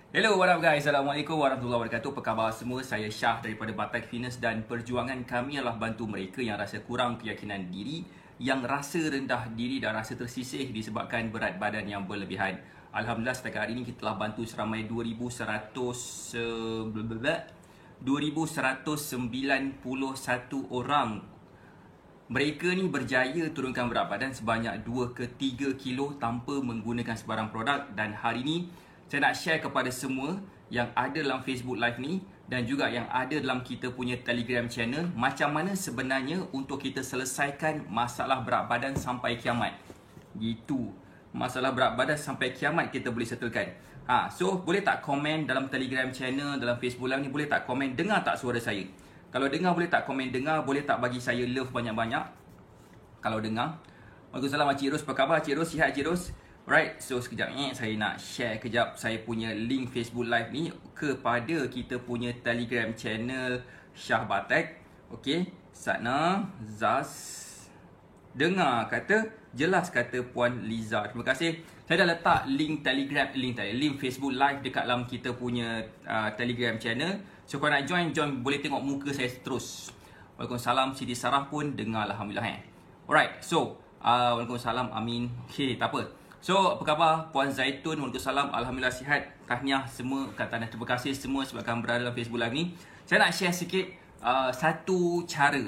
Hello, what up guys? Assalamualaikum warahmatullahi wabarakatuh. Apa khabar semua? Saya Syah daripada Batak Fitness dan perjuangan kami adalah bantu mereka yang rasa kurang keyakinan diri, yang rasa rendah diri dan rasa tersisih disebabkan berat badan yang berlebihan. Alhamdulillah setakat hari ini kita telah bantu seramai 2191 orang. Mereka ni berjaya turunkan berat badan sebanyak 2 ke 3 kilo tanpa menggunakan sebarang produk. Dan hari ini saya nak share kepada semua yang ada dalam Facebook Live ni dan juga yang ada dalam kita punya Telegram channel, macam mana sebenarnya untuk kita selesaikan masalah berat badan sampai kiamat. Gitu. Masalah berat badan sampai kiamat kita boleh settlekan. So boleh tak komen dalam Telegram channel, dalam Facebook Live ni, boleh tak komen dengar tak suara saya? Kalau dengar boleh tak komen dengar, boleh tak bagi saya love banyak-banyak kalau dengar. Waalaikumsalam Cik Ros, apa khabar Cik Ros? Sihat Cik Ros? Alright, so sekejap ni saya nak share kejap saya punya link Facebook Live ni kepada kita punya Telegram channel Syah Batak. Okey, sana Zaz dengar kata, jelas kata Puan Liza. Terima kasih. Saya dah letak link Telegram, link Facebook Live dekat dalam kita punya Telegram channel. So kalau nak join, boleh tengok muka saya terus. Waalaikumsalam, Siti Sarah pun dengar alhamdulillah. Alright, so waalaikumsalam, amin. Okay, tak apa. So, apa khabar Puan Zaitun? Waalaikumsalam, alhamdulillah sihat. Tahniah semua, kata terima kasih semua sebabkan berada dalam Facebook Live ni. Saya nak share sikit satu cara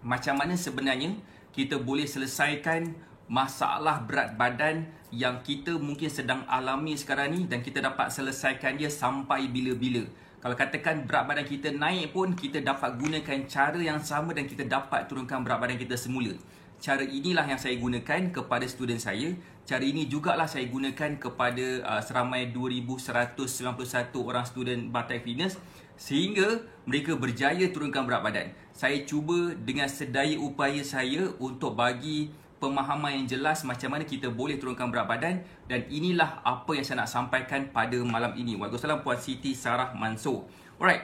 macam mana sebenarnya kita boleh selesaikan masalah berat badan yang kita mungkin sedang alami sekarang ni dan kita dapat selesaikan dia sampai bila-bila. Kalau katakan berat badan kita naik pun, kita dapat gunakan cara yang sama dan kita dapat turunkan berat badan kita semula. Cara inilah yang saya gunakan kepada student saya. Cara ini jugalah saya gunakan kepada seramai 2191 orang student Batak Fitness sehingga mereka berjaya turunkan berat badan. Saya cuba dengan sedaya upaya saya untuk bagi pemahaman yang jelas macam mana kita boleh turunkan berat badan, dan inilah apa yang saya nak sampaikan pada malam ini. Waalaikumsalam Puan Siti Sarah Mansur. Alright.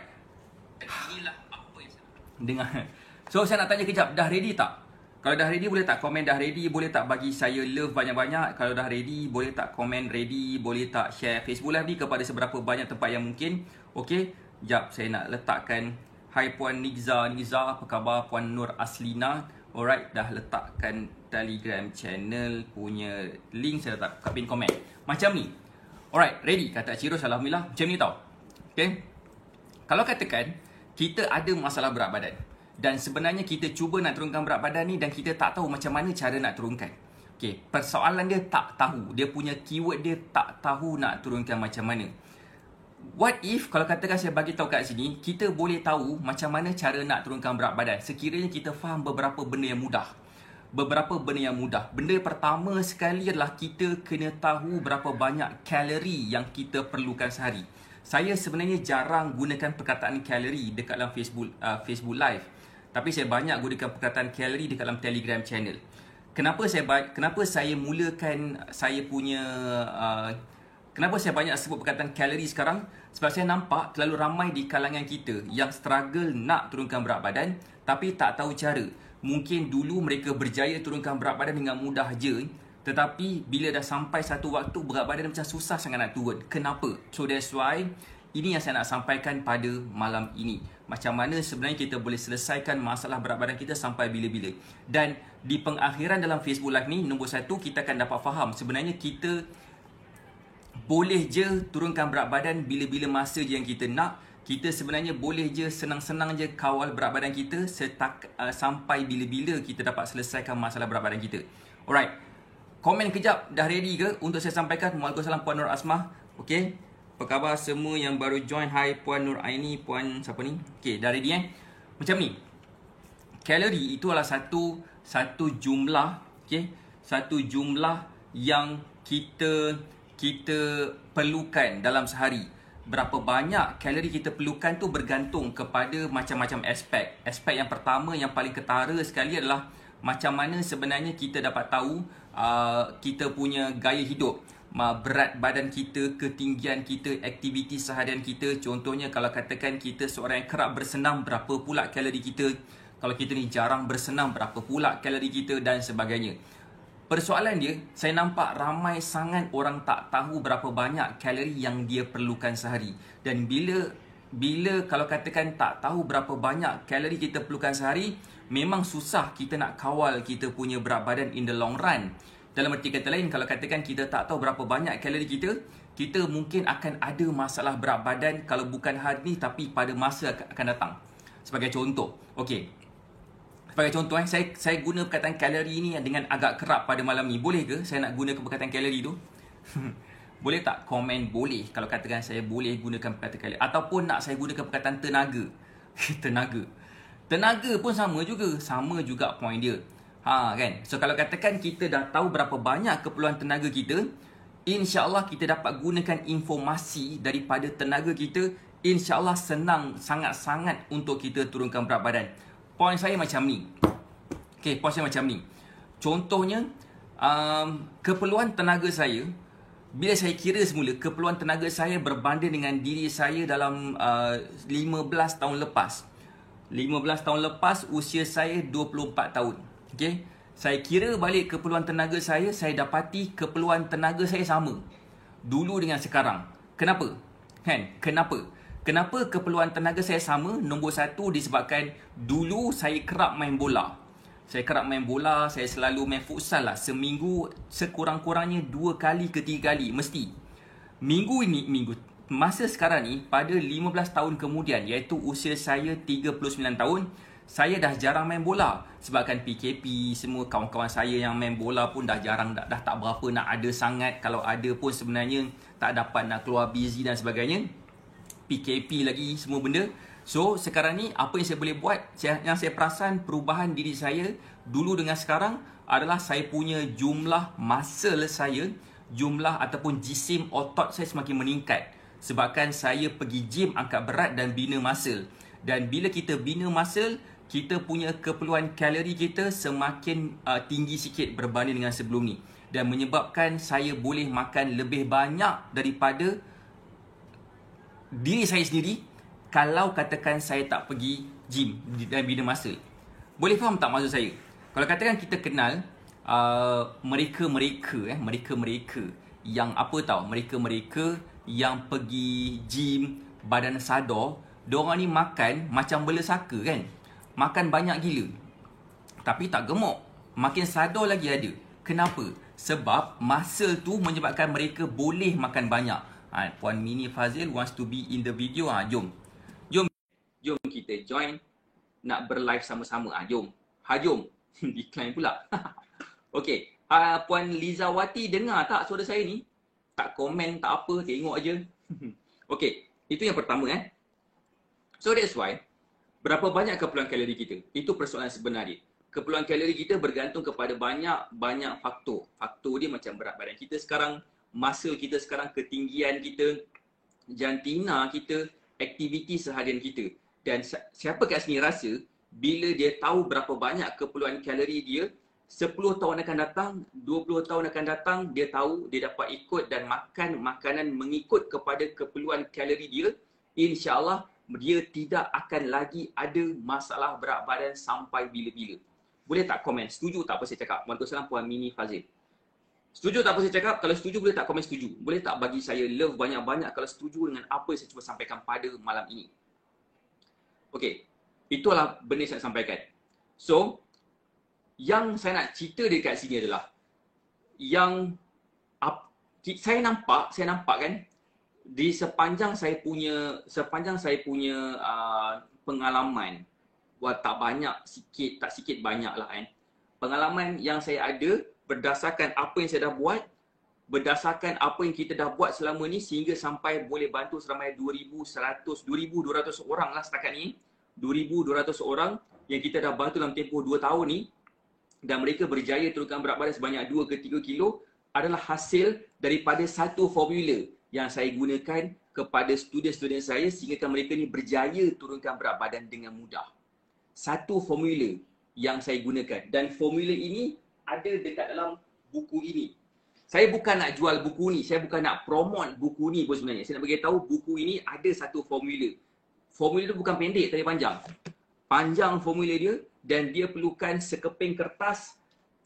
Inilah apa yang saya dengar. So saya nak tanya kejap, dah ready tak? Kalau dah ready boleh tak komen dah ready, boleh tak bagi saya love banyak-banyak. Kalau dah ready boleh tak komen ready, boleh tak share Facebook Live ni kepada seberapa banyak tempat yang mungkin. Okey, jap saya nak letakkan. Hai Puan Niza, apa khabar Puan Nur Aslina? Alright, dah letakkan Telegram channel punya link, saya letak kat pin komen. Macam ni. Alright, ready? Kata Cik Ros, alhamdulillah. Macam ni tau. Okay. Kalau katakan kita ada masalah berat badan dan sebenarnya kita cuba nak turunkan berat badan ni dan kita tak tahu macam mana cara nak turunkan. Okay, persoalan dia tak tahu. Dia punya keyword dia tak tahu nak turunkan macam mana. What if kalau katakan saya bagi tahu kat sini, kita boleh tahu macam mana cara nak turunkan berat badan sekiranya kita faham beberapa benda yang mudah. Benda yang pertama sekali adalah kita kena tahu berapa banyak kalori yang kita perlukan sehari. Saya sebenarnya jarang gunakan perkataan kalori dekat dalam Facebook Live. Tapi saya banyak gunakan perkataan kalori dekat dalam Telegram channel. Kenapa saya mulakan saya punya kenapa saya banyak sebut perkataan kalori sekarang? Sebab saya nampak terlalu ramai di kalangan kita yang struggle nak turunkan berat badan tapi tak tahu cara. Mungkin dulu mereka berjaya turunkan berat badan dengan mudah je, tetapi bila dah sampai satu waktu berat badan macam susah sangat nak turun. Kenapa? So that's why ini yang saya nak sampaikan pada malam ini. Macam mana sebenarnya kita boleh selesaikan masalah berat badan kita sampai bila-bila. Dan di pengakhiran dalam Facebook Live ni, nombor 1, kita akan dapat faham sebenarnya kita boleh je turunkan berat badan bila-bila masa je yang kita nak. Kita sebenarnya boleh je senang-senang je kawal berat badan kita sampai bila-bila kita dapat selesaikan masalah berat badan kita. Alright. Komen kejap, dah ready ke untuk saya sampaikan? Waalaikumsalam Puan Nur Asmah. Okay. Apa khabar semua yang baru join? Hai Puan Nur Aini, Puan siapa ni? Okay, dah ready Macam ni. Kalori itu adalah satu jumlah, okay? Satu jumlah yang kita perlukan dalam sehari. Berapa banyak kalori kita perlukan tu bergantung kepada macam-macam aspek. Aspek yang pertama yang paling ketara sekali adalah macam mana sebenarnya kita dapat tahu kita punya gaya hidup, berat badan kita, ketinggian kita, aktiviti seharian kita. Contohnya kalau katakan kita seorang yang kerap bersenam, berapa pula kalori kita. Kalau kita ni jarang bersenam, berapa pula kalori kita dan sebagainya. Persoalan dia, saya nampak ramai sangat orang tak tahu berapa banyak kalori yang dia perlukan sehari. Dan bila kalau katakan tak tahu berapa banyak kalori kita perlukan sehari, memang susah kita nak kawal kita punya berat badan in the long run. Dalam arti kata lain, kalau katakan kita tak tahu berapa banyak kalori kita mungkin akan ada masalah berat badan kalau bukan hari ni tapi pada masa akan datang. Sebagai contoh, okey. Sebagai contoh, saya guna perkataan kalori ni dengan agak kerap pada malam ni. Boleh ke saya nak gunakan perkataan kalori tu? Boleh tak? Komen boleh kalau katakan saya boleh gunakan perkataan kalori. Ataupun nak saya gunakan perkataan tenaga. Tenaga pun sama juga point dia. Kan? So kalau katakan kita dah tahu berapa banyak keperluan tenaga kita, insya-Allah kita dapat gunakan informasi daripada tenaga kita, insya-Allah senang sangat-sangat untuk kita turunkan berat badan. Point saya macam ni. Okay, point saya macam ni. Contohnya, keperluan tenaga saya, bila saya kira semula, keperluan tenaga saya berbanding dengan diri saya dalam 15 tahun lepas. 15 tahun lepas, usia saya 24 tahun. Okay? Saya kira balik keperluan tenaga saya dapati keperluan tenaga saya sama. Dulu dengan sekarang. Kenapa? Kenapa keperluan tenaga saya sama? Nombor satu disebabkan dulu saya kerap main bola. Saya selalu main futsal lah. Seminggu sekurang-kurangnya 2 kali ke 3 kali. Mesti. Masa sekarang ni, pada 15 tahun kemudian, iaitu usia saya 39 tahun, saya dah jarang main bola. Sebabkan PKP, semua kawan-kawan saya yang main bola pun dah jarang, dah tak berapa nak ada sangat. Kalau ada pun sebenarnya tak dapat nak keluar busy dan sebagainya. PKP lagi semua benda. So sekarang ni apa yang saya boleh buat, yang saya perasan perubahan diri saya dulu dengan sekarang adalah saya punya jumlah muscle saya, jumlah ataupun jisim otot saya semakin meningkat. Sebabkan saya pergi gym angkat berat dan bina muscle. Dan bila kita bina muscle, kita punya keperluan kalori kita semakin tinggi sikit berbanding dengan sebelum ni. Dan menyebabkan saya boleh makan lebih banyak daripada diri saya sendiri kalau katakan saya tak pergi gym dan bina muscle. Boleh faham tak maksud saya? Kalau katakan kita kenal mereka-mereka yang apa tahu, mereka-mereka yang pergi gym badan sadar, diorang ni makan macam bela saka kan. Makan banyak gila tapi tak gemuk, makin sadar lagi ada. Kenapa? Sebab muscle tu menyebabkan mereka boleh makan banyak. Puan Mini Fazil wants to be in the video. Jom kita join nak berlive sama-sama. Jom. Decline pula. Okey, Puan Lizawati dengar tak suara saya ni? Tak komen, tak apa, tengok aja. Okey, itu yang pertama So that's why berapa banyak keperluan kalori kita? Itu persoalan sebenarnya. Keperluan kalori kita bergantung kepada banyak faktor. Faktor dia macam berat badan kita sekarang, muscle kita sekarang, ketinggian kita, jantina kita, aktiviti seharian kita. Dan siapa kat sini rasa bila dia tahu berapa banyak keperluan kalori dia, 10 tahun akan datang, 20 tahun akan datang, dia tahu dia dapat ikut dan makan makanan mengikut kepada keperluan kalori dia, insya-Allah dia tidak akan lagi ada masalah berat badan sampai bila-bila. Boleh tak komen? Setuju tak apa saya cakap? Waalaikumsalam Puan Mini Fazil. Setuju tak apa saya cakap? Kalau setuju boleh tak komen setuju? Boleh tak bagi saya love banyak-banyak kalau setuju dengan apa yang saya cuba sampaikan pada malam ini? Okey, itulah benda yang saya sampaikan. So, yang saya nak cerita dekat sini adalah saya nampak kan di sepanjang saya punya pengalaman, tak banyak, tak sikit banyak lah pengalaman yang saya ada berdasarkan apa yang saya dah buat, berdasarkan apa yang kita dah buat selama ni sehingga sampai boleh bantu seramai 2,200 orang lah setakat ni. 2,200 orang yang kita dah bantu dalam tempoh 2 tahun ni, dan mereka berjaya turunkan berat badan sebanyak 2 ke 3 kilo adalah hasil daripada satu formula yang saya gunakan kepada student-student saya sehingga mereka ni berjaya turunkan berat badan dengan mudah. Satu formula yang saya gunakan, dan formula ini ada dekat dalam buku ini. Saya bukan nak jual buku ni, saya bukan nak promote buku ni pun sebenarnya. Saya nak beritahu buku ini ada satu formula. Formula tu bukan pendek tapi panjang. Panjang formula dia, dan dia perlukan sekeping kertas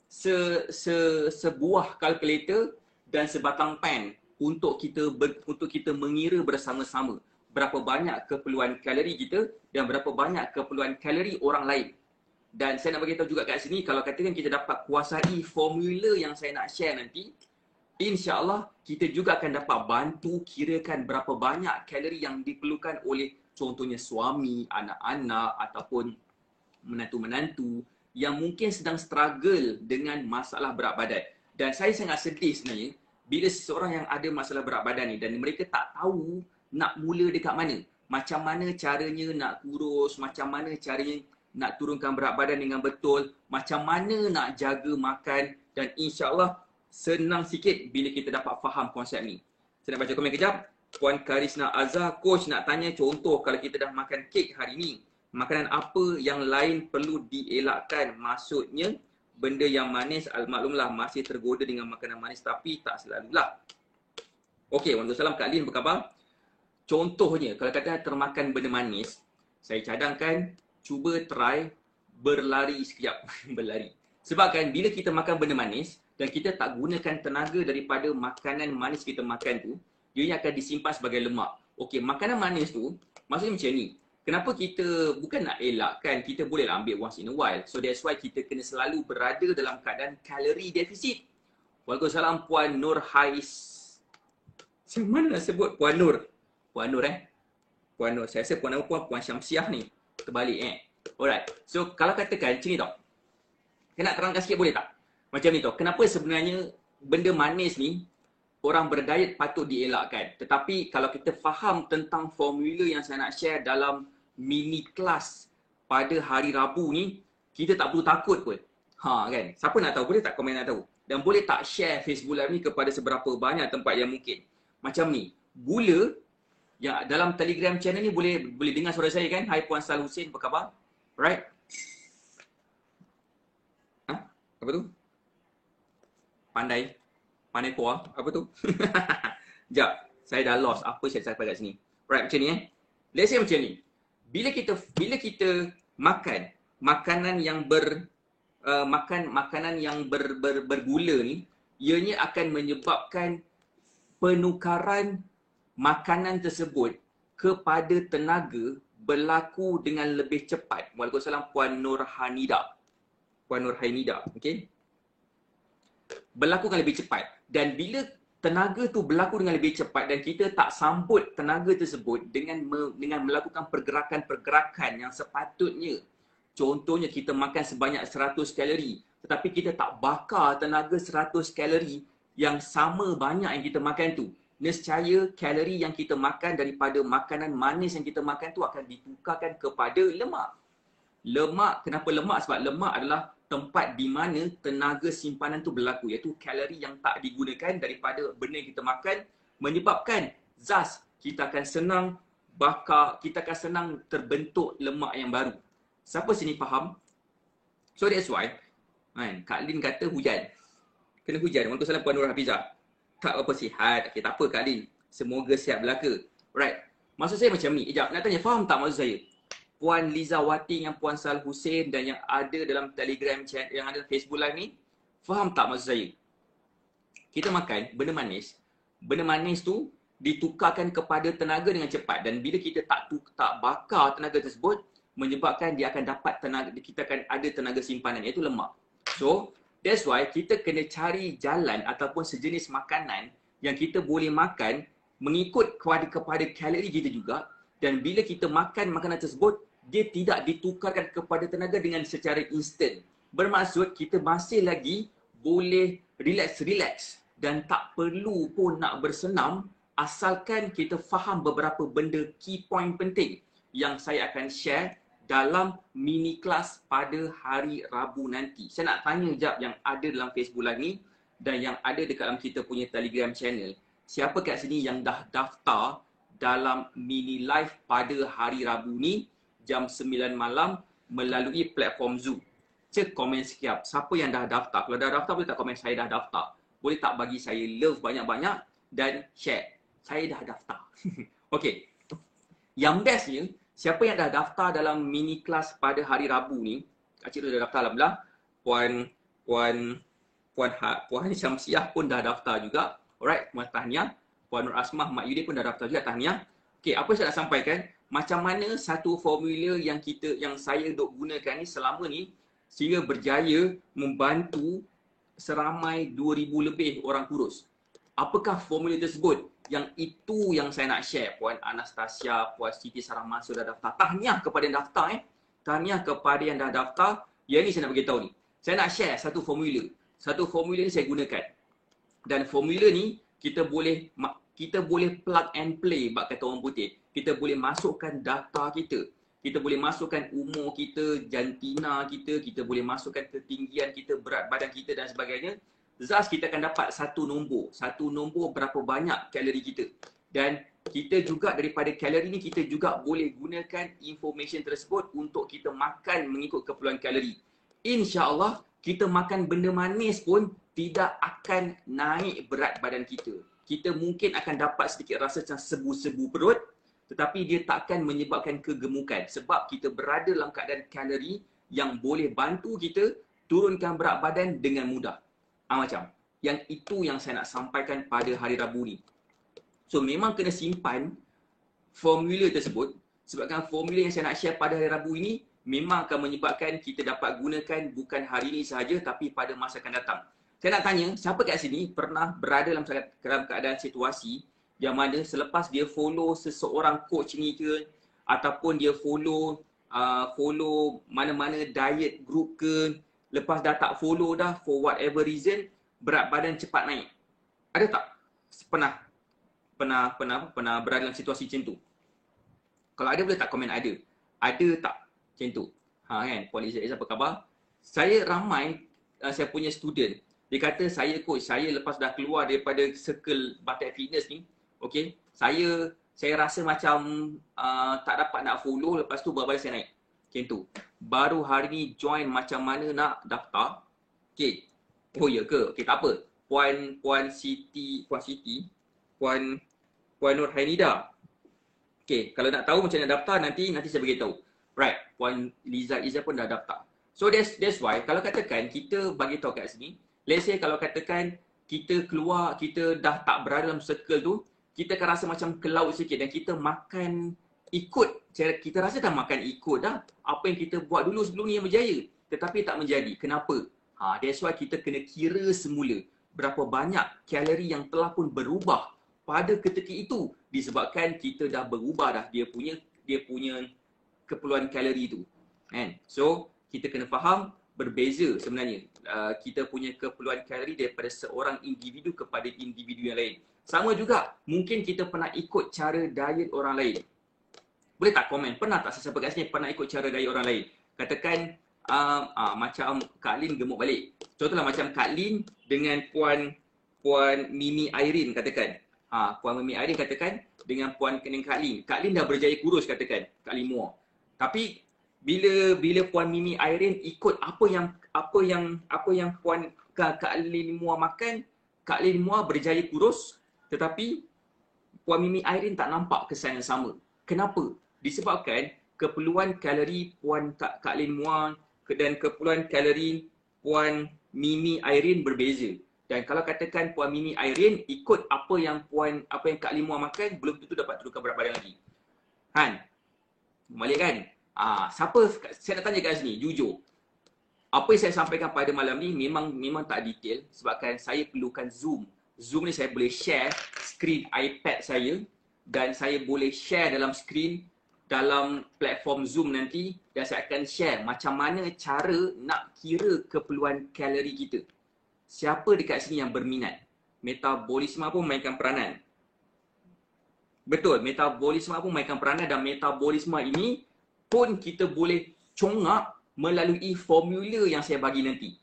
sebuah kalkulator dan sebatang pen untuk kita mengira bersama-sama berapa banyak keperluan kalori kita dan berapa banyak keperluan kalori orang lain. Dan saya nak bagi tahu juga kat sini, kalau katakan kita dapat kuasai formula yang saya nak share nanti, insya-Allah kita juga akan dapat bantu kirakan berapa banyak kalori yang diperlukan oleh contohnya suami, anak-anak ataupun menantu-menantu yang mungkin sedang struggle dengan masalah berat badan. Dan saya sangat sedih sebenarnya bila seseorang yang ada masalah berat badan ni dan mereka tak tahu nak mula dekat mana. Macam mana caranya nak kurus, macam mana caranya nak turunkan berat badan dengan betul, macam mana nak jaga makan, dan insya-Allah senang sikit bila kita dapat faham konsep ni. Saya nak baca komen kejap. Puan Karisna Azhar, coach nak tanya contoh kalau kita dah makan kek hari ni, makanan apa yang lain perlu dielakkan? Maksudnya benda yang manis, maklumlah masih tergoda dengan makanan manis tapi tak selalulah. Okey, waalaikumsalam Kak Lin, apa khabar? Contohnya kalau kata termakan benda manis, saya cadangkan cuba try berlari sekejap. Berlari. Sebab kan bila kita makan benda manis dan kita tak gunakan tenaga daripada makanan manis kita makan tu, dia akan disimpan sebagai lemak. Okey, makanan manis tu maksudnya macam ni. Kenapa kita bukan nak elakkan, kita boleh ambil once in a while. So that's why kita kena selalu berada dalam keadaan kalori defisit. Waalaikumsalam Puan Nur Hais. Macam mana nak sebut Puan Nur? Puan Nur Puan Nur. Saya rasa Puan nama Puan Syamsiah ni. Terbalik Alright. So kalau katakan macam ni tau. Saya nak terangkan sikit boleh tak? Macam ni tau. Kenapa sebenarnya benda manis ni orang berdiet patut dielakkan. Tetapi kalau kita faham tentang formula yang saya nak share dalam mini kelas pada hari Rabu ni, kita tak perlu takut pun. Kan? Siapa nak tahu? Boleh tak komen nak tahu? Dan boleh tak share Facebook Live ni kepada seberapa banyak tempat yang mungkin. Macam ni, gula yang dalam Telegram channel ni boleh dengar suara saya kan? Hai Puan Sal Hussein, apa khabar? Right? Apa tu? Pandai kuah, apa tu? Sekejap, saya dah lost apa saya sampai kat sini. Right, macam ni Let's say macam ni. Bila kita makan makanan yang bergula ni, ianya akan menyebabkan penukaran makanan tersebut kepada tenaga berlaku dengan lebih cepat. Waalaikumsalam Puan Nurhanida. Puan Nurhanida, okey? Berlaku dengan lebih cepat. Dan bila tenaga tu berlaku dengan lebih cepat dan kita tak sambut tenaga tersebut dengan melakukan pergerakan-pergerakan yang sepatutnya. Contohnya kita makan sebanyak 100 kalori tetapi kita tak bakar tenaga 100 kalori yang sama banyak yang kita makan tu. Nescaya kalori yang kita makan daripada makanan manis yang kita makan tu akan ditukarkan kepada lemak. Lemak, kenapa lemak? Sebab lemak adalah tempat di mana tenaga simpanan tu berlaku, iaitu kalori yang tak digunakan daripada benda yang kita makan menyebabkan zat kita akan senang bakar, kita akan senang terbentuk lemak yang baru. Siapa sini faham? So that's why Kak Lin kata hujan. Kena hujan. Waalaikumsalam Puan Nur Hafizah. Tak apa sihat. Okay, tak apa Kak Lin. Semoga sihat belaka. Right. Maksud saya macam ni. Sekejap, nak tanya, faham tak maksud saya? Puan Liza Wati dengan Puan Sal Hussein dan yang ada dalam Telegram chat, yang ada Facebook Live ni, faham tak maksud saya? Kita makan benda manis tu ditukarkan kepada tenaga dengan cepat, dan bila kita tak bakar tenaga tersebut, menyebabkan dia akan dapat tenaga, kita akan ada tenaga simpanan, iaitu lemak. So, that's why kita kena cari jalan ataupun sejenis makanan yang kita boleh makan mengikut kepada kalori kita juga, dan bila kita makan makanan tersebut, dia tidak ditukarkan kepada tenaga dengan secara instan. Bermaksud kita masih lagi boleh relax dan tak perlu pun nak bersenam asalkan kita faham beberapa benda key point penting yang saya akan share dalam mini kelas pada hari Rabu nanti. Saya nak tanya jap yang ada dalam Facebook Live ni dan yang ada dekat dalam kita punya Telegram channel. Siapa kat sini yang dah daftar dalam mini live pada hari Rabu ni jam 9 malam melalui platform Zoom? Cek komen sekejap. Siapa yang dah daftar? Kalau dah daftar, boleh tak komen saya dah daftar? Boleh tak bagi saya love banyak-banyak dan share? Saya dah daftar. Okey. Yang bestnya, siapa yang dah daftar dalam mini kelas pada hari Rabu ni, Cik tu dah daftar, alhamdulillah. Puan Syamsiah pun dah daftar juga. Alright, Puan Tahniah. Puan Nur Asmah, Mak Yudi pun dah daftar juga. Tahniah. Okay, apa saya nak sampaikan? Macam mana satu formula yang saya duk gunakan ni selama ni sehingga berjaya membantu seramai 2,000 lebih orang kurus. Apakah formula tersebut? Yang itu yang saya nak share. Puan Anastasia, Puan Siti Sarah Mansur dah daftar. Tahniah kepada yang daftar Tahniah kepada yang dah daftar. Yang ni saya nak beritahu ni. Saya nak share satu formula. Satu formula ni saya gunakan. Dan formula ni kita boleh plug and play bak kata orang putih. Kita boleh masukkan data kita. Kita boleh masukkan umur kita, jantina kita, kita boleh masukkan ketinggian kita, berat badan kita dan sebagainya. Thus kita akan dapat satu nombor berapa banyak kalori kita. Dan kita juga daripada kalori ni kita juga boleh gunakan information tersebut untuk kita makan mengikut keperluan kalori. InsyaAllah kita makan benda manis pun tidak akan naik berat badan kita. Kita mungkin akan dapat sedikit rasa macam sebu-sebu perut, tetapi dia takkan menyebabkan kegemukan sebab kita berada dalam keadaan kalori yang boleh bantu kita turunkan berat badan dengan mudah. Macam yang itu yang saya nak sampaikan pada hari Rabu ni. So memang kena simpan formula tersebut sebabkan formula yang saya nak share pada hari Rabu ini memang akan menyebabkan kita dapat gunakan bukan hari ini sahaja tapi pada masa akan datang. Saya nak tanya, siapa kat sini pernah berada dalam keadaan situasi yang mana selepas dia follow seseorang coach ni ke ataupun dia follow mana-mana diet group ke, lepas dah tak follow dah for whatever reason, berat badan cepat naik. Ada tak pernah berada dalam situasi macam tu? Kalau ada boleh tak komen ada? Ada tak macam tu? Kan, Puan Liza apa khabar? Saya ramai saya punya student, dia kata saya coach, saya lepas dah keluar daripada circle Batak Fitness ni, okay, saya rasa macam tak dapat nak follow, lepas tu baru saya naik. Macam tu. Baru hari ni join macam mana nak daftar. Okay. Oh ya ke? Okay, tak apa. Puan Nur Hainida. Okay, kalau nak tahu macam mana daftar nanti saya beritahu. Right, Puan Liza pun dah daftar. So that's why kalau katakan kita bagi tahu kat sini, let's say kalau katakan kita keluar, kita dah tak berada dalam circle tu, kita akan rasa macam ke laut sikit dan kita makan ikut. Kita rasa dah makan ikut dah apa yang kita buat dulu sebelum ni yang berjaya. Tetapi tak menjadi. Kenapa? That's why kita kena kira semula berapa banyak kalori yang telah pun berubah pada ketika itu disebabkan kita dah berubah dah dia punya keperluan kalori tu. Kan? So, kita kena faham berbeza sebenarnya kita punya keperluan kalori daripada seorang individu kepada individu yang lain. Sama juga, mungkin kita pernah ikut cara diet orang lain. Boleh tak komen? Pernah tak sesiapa kat sini pernah ikut cara diet orang lain? Katakan macam Kak Lin gemuk balik. Contohlah macam Kak Lin dengan Puan Mimi Irene katakan. Puan Mimi Irene katakan dengan Puan Kak Lin. Kak Lin dah berjaya kurus katakan, Kak Lin Muar. Tapi bila Puan Mimi Irene ikut apa yang Puan Kak Lin Muar makan, Kak Lin Muar berjaya kurus, tetapi Puan Mimi Irene tak nampak kesan yang sama. Kenapa? Disebabkan keperluan kalori Puan Kak Lin Muar dan keperluan kalori Puan Mimi Irene berbeza. Dan kalau katakan Puan Mimi Irene ikut apa yang Kak Lin Muar makan, belum tentu dapat turunkan berat badan lagi. Han? Balik kan? Saya nak tanya kat sini, jujur. Apa yang saya sampaikan pada malam ni memang tak detail sebabkan saya perlukan Zoom. Zoom ni saya boleh share skrin iPad saya dan saya boleh share dalam skrin dalam platform Zoom nanti dan saya akan share macam mana cara nak kira keperluan kalori kita. Siapa dekat sini yang berminat? Metabolisme pun mainkan peranan. Betul, metabolisme pun mainkan peranan dan metabolisme ini pun kita boleh congak melalui formula yang saya bagi nanti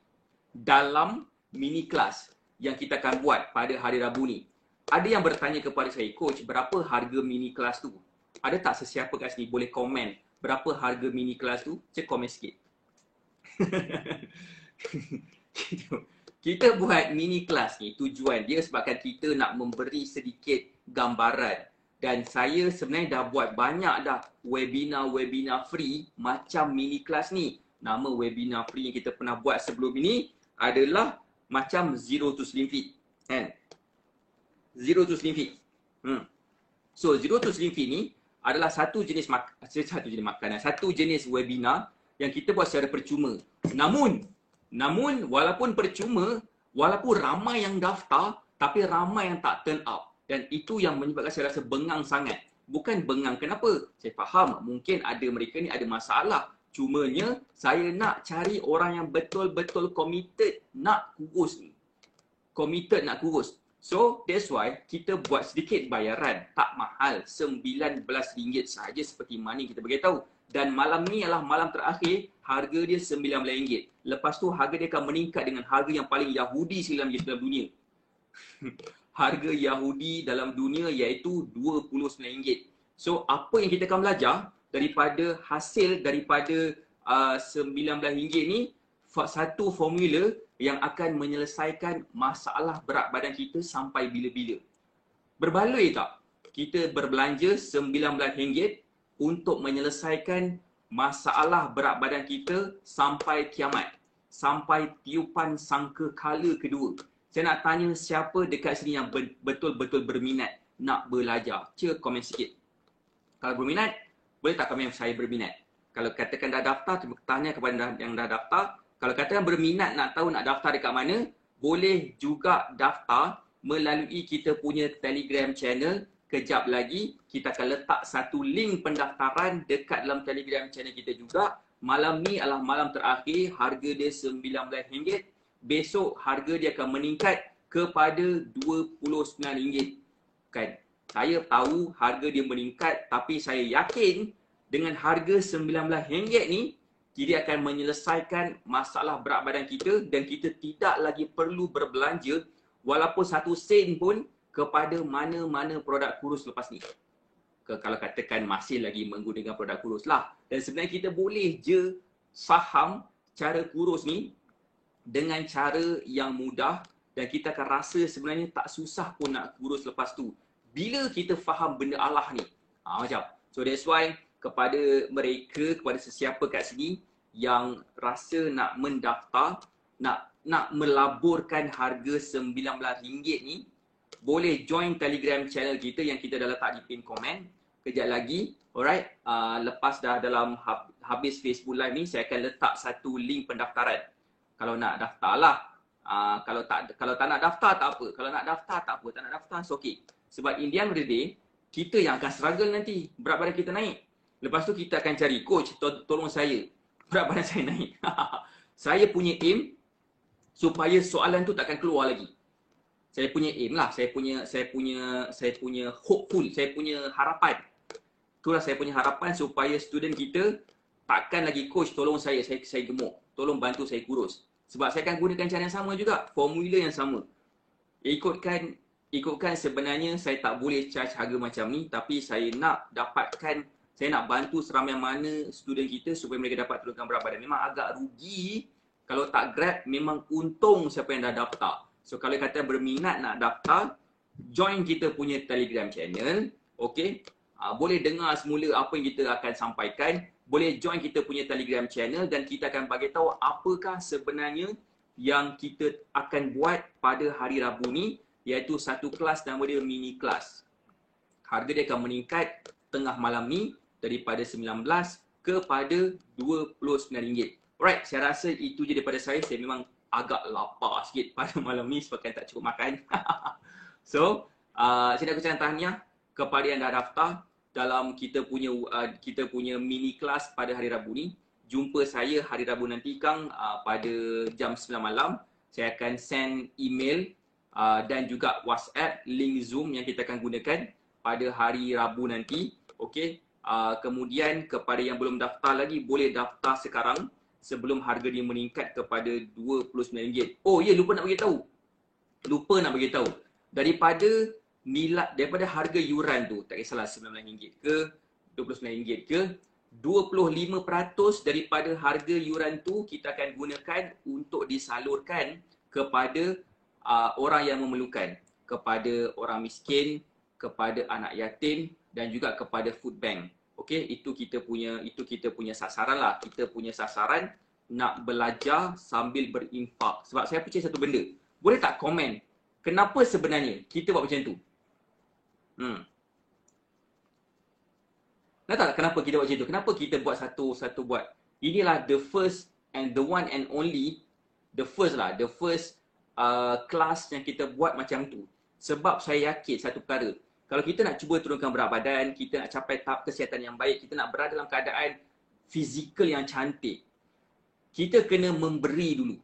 dalam mini kelas yang kita akan buat pada hari Rabu ni. Ada yang bertanya kepada saya, Coach, berapa harga mini kelas tu? Ada tak sesiapa kat sini boleh komen berapa harga mini kelas tu? Saya komen sikit. Kita buat mini kelas ni, tujuan dia sebabkan kita nak memberi sedikit gambaran. Dan saya sebenarnya dah buat banyak dah webinar free macam mini kelas ni. Nama webinar free yang kita pernah buat sebelum ini adalah macam zero to slim fit, kan? Zero to slim fit. So zero to slim fit ni adalah satu jenis makanan, satu jenis webinar yang kita buat secara percuma. Namun walaupun percuma, walaupun ramai yang daftar, tapi ramai yang tak turn up. Dan itu yang menyebabkan saya rasa bengang sangat. Bukan bengang kenapa? Saya faham mungkin ada mereka ni ada masalah. Cumanya saya nak cari orang yang betul-betul committed nak kurus ni. Committed nak kurus. So that's why kita buat sedikit bayaran, tak mahal, RM19 sahaja seperti mana kita beritahu. Dan malam ni adalah malam terakhir, harga dia RM19. Lepas tu harga dia akan meningkat dengan harga yang paling Yahudi dalam dunia. Harga Yahudi dalam dunia iaitu RM29. So apa yang kita akan belajar daripada hasil daripada RM19 ni, satu formula yang akan menyelesaikan masalah berat badan kita sampai bila-bila. Berbaloi tak? Kita berbelanja RM19 untuk menyelesaikan masalah berat badan kita sampai kiamat. Sampai tiupan sangkakala kedua. Saya nak tanya siapa dekat sini yang betul-betul berminat nak belajar. Cuba komen sikit. Kalau berminat, boleh tak komen saya berminat? Kalau katakan dah daftar, tanya kepada yang dah daftar. Kalau katakan berminat nak tahu nak daftar dekat mana, boleh juga daftar melalui kita punya Telegram channel. Kejap lagi kita akan letak satu link pendaftaran dekat dalam Telegram channel kita juga. Malam ni adalah malam terakhir, harga dia RM19. Besok harga dia akan meningkat kepada RM29. Kan? Saya tahu harga dia meningkat, tapi saya yakin dengan harga RM19 ni, dia akan menyelesaikan masalah berat badan kita dan kita tidak lagi perlu berbelanja walaupun 1 sen pun kepada mana-mana produk kurus lepas ni. Kalau katakan masih lagi menggunakan produk kurus lah. Dan sebenarnya kita boleh je faham cara kurus ni dengan cara yang mudah dan kita akan rasa sebenarnya tak susah pun nak kurus lepas tu. Bila kita faham benda Allah ni. Macam. So that's why kepada mereka, kepada sesiapa kat sini yang rasa nak mendaftar, nak melaburkan harga RM19 ni, boleh join Telegram channel kita yang kita dah letak di pin komen. Kejap lagi, alright, lepas dah dalam habis Facebook Live ni, saya akan letak satu link pendaftaran. Kalau nak daftar lah. Kalau tak nak daftar tak apa. Kalau nak daftar tak apa. Tak nak daftar, it's okay. Sebab in the end of the day, kita yang akan struggle nanti. Berat badan kita naik. Lepas tu kita akan cari, coach, tolong saya. Berat badan saya naik. Saya punya aim supaya soalan tu takkan keluar lagi. Saya punya aim lah. Saya punya hopeful. Saya punya harapan. Itulah saya punya harapan supaya student kita takkan lagi, coach, tolong saya gemuk. Tolong bantu saya kurus. Sebab saya akan gunakan cara yang sama juga. Formula yang sama. Ikutkan sebenarnya saya tak boleh charge harga macam ni. Tapi saya nak bantu seramai mana student kita supaya mereka dapat turunkan berat badan. Memang agak rugi. Kalau tak grab, memang untung siapa yang dah daftar. So kalau kata berminat nak daftar, join kita punya Telegram channel. Okay. Boleh dengar semula apa yang kita akan sampaikan. Boleh join kita punya Telegram channel dan kita akan bagi tahu apakah sebenarnya yang kita akan buat pada hari Rabu ni, iaitu satu kelas nama dia mini kelas. Harga dia akan meningkat tengah malam ni daripada RM19 kepada RM29. Alright, saya rasa itu je daripada saya. Saya memang agak lapar sikit pada malam ni sebabkan tak cukup makan. So, saya nak ucapkan tahniah kepada yang dah daftar dalam kita punya mini kelas pada hari Rabu ni. Jumpa saya hari Rabu nanti Kang pada jam 9 malam. Saya akan send email dan juga WhatsApp link Zoom yang kita akan gunakan pada hari Rabu nanti. Okey. Kemudian kepada yang belum daftar lagi, boleh daftar sekarang sebelum harga dia meningkat kepada RM29. Oh ya, lupa nak beritahu. Daripada harga yuran tu, tak kisahlah RM19 ke RM29 ke, 25% daripada harga yuran tu kita akan gunakan untuk disalurkan kepada orang yang memerlukan, kepada orang miskin, kepada anak yatim dan juga kepada food bank. Okey, itu kita punya sasaran lah. Kita punya sasaran nak belajar sambil berinfak. Sebab saya percaya satu benda. Boleh tak komen kenapa sebenarnya kita buat macam tu? Nak tak kenapa kita buat macam tu? Kenapa kita buat satu buat? Inilah the first and the one and only, the first kelas yang kita buat macam tu. Sebab saya yakin satu perkara. Kalau kita nak cuba turunkan berat badan, kita nak capai tahap kesihatan yang baik, kita nak berada dalam keadaan fizikal yang cantik, kita kena memberi dulu.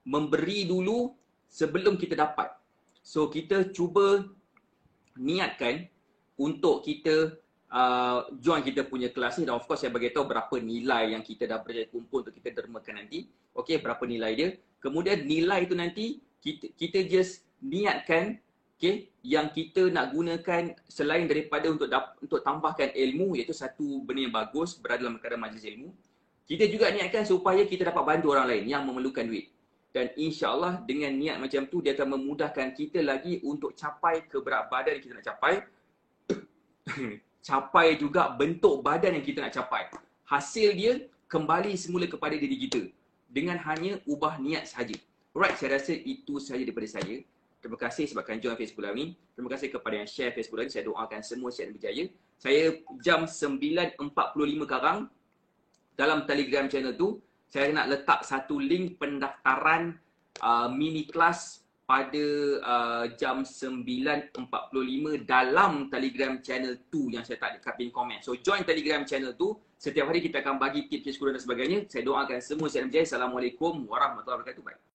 Memberi dulu sebelum kita dapat. So kita cuba niatkan untuk kita join kita punya kelas ni, dan of course saya bagi tahu berapa nilai yang kita dah berjaya kumpul untuk kita dermakan nanti. Okey, berapa nilai dia. Kemudian nilai tu nanti kita just niatkan, okey, yang kita nak gunakan selain daripada untuk tambahkan ilmu, iaitu satu benda yang bagus, berada dalam keadaan majlis ilmu. Kita juga niatkan supaya kita dapat bantu orang lain yang memerlukan duit. Dan insya-Allah dengan niat macam tu, dia akan memudahkan kita lagi untuk capai ke berat badan yang kita nak capai. Capai juga bentuk badan yang kita nak capai. Hasil dia kembali semula kepada diri kita dengan hanya ubah niat sahaja. Alright, saya rasa itu sahaja daripada saya. Terima kasih sebabkan join Facebook Live ni. Terima kasih kepada yang share Facebook Live ni. Saya doakan semua sihat dan berjaya. Saya jam 9.45 sekarang dalam Telegram channel tu, saya nak letak satu link pendaftaran mini kelas pada jam 9.45 dalam Telegram channel tu yang saya tak dekat pin komen. So join Telegram channel tu. Setiap hari kita akan bagi tips, keseluruhan dan sebagainya. Saya doakan semua sihat dan berjaya. Assalamualaikum warahmatullahi wabarakatuh. Bye.